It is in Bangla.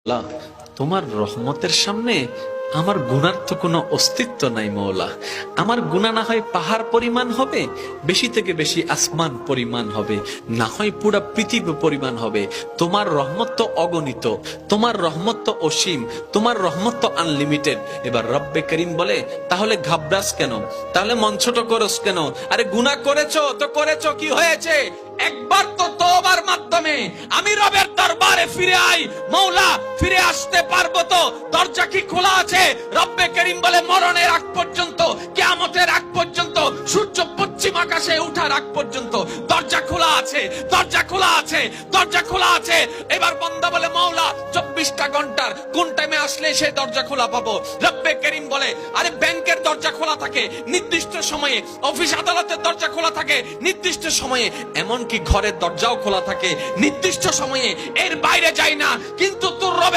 আল্লাহ, তোমার রহমতের সামনে আমার গুনার তো কোনো অস্তিত্ব নাই মওলা। আমার গুনাহ না হয় পাহাড় পরিমাণ হবে, বেশি থেকে বেশি আসমান পরিমাণ হবে, না হয় পুরা পৃথিবী পরিমাণ হবে। তোমার রহমত তো অগণিত, তোমার রহমত তো অসীম, তোমার রহমত তো আনলিমিটেড। এবার রব্বে করিম বলে, তাহলে ঘাবড়াস কেন, তাহলে মন ছোট করস কেন? আরে গুনাহ করেছো তো করেছো, কি হয়েছে? একবার তো তওবার মাধ্যমে আমি রবের দরবারে ফিরে আই। মওলা, ফিরে আসতে পারবো তো? দরজা কি খোলা আছে? রব্বে করিম বলে, মরণের আগ পর্যন্ত, কিয়ামতের আগ পর্যন্ত, সূর্য পশ্চিম আকাশে ওঠার আগ পর্যন্ত দরজা খোলা আছে, দরজা খোলা আছে, দরজা খোলা আছে। এবার বান্দা বলে, মওলা 24টা ঘন্টার কোন টাইমে আসলে সেই দরজা খোলা পাবো? রব্বে করিম বলে, আরে ব্যাংকের দরজা খোলা থাকে নির্দিষ্ট সময়ে, অফিস আদালতের দরজা খোলা থাকে নির্দিষ্ট সময়ে, এমনকি ঘরের দরজাও খোলা থাকে নির্দিষ্ট সময়ে, এর বাইরে যাই না। কিন্তু তোর রবের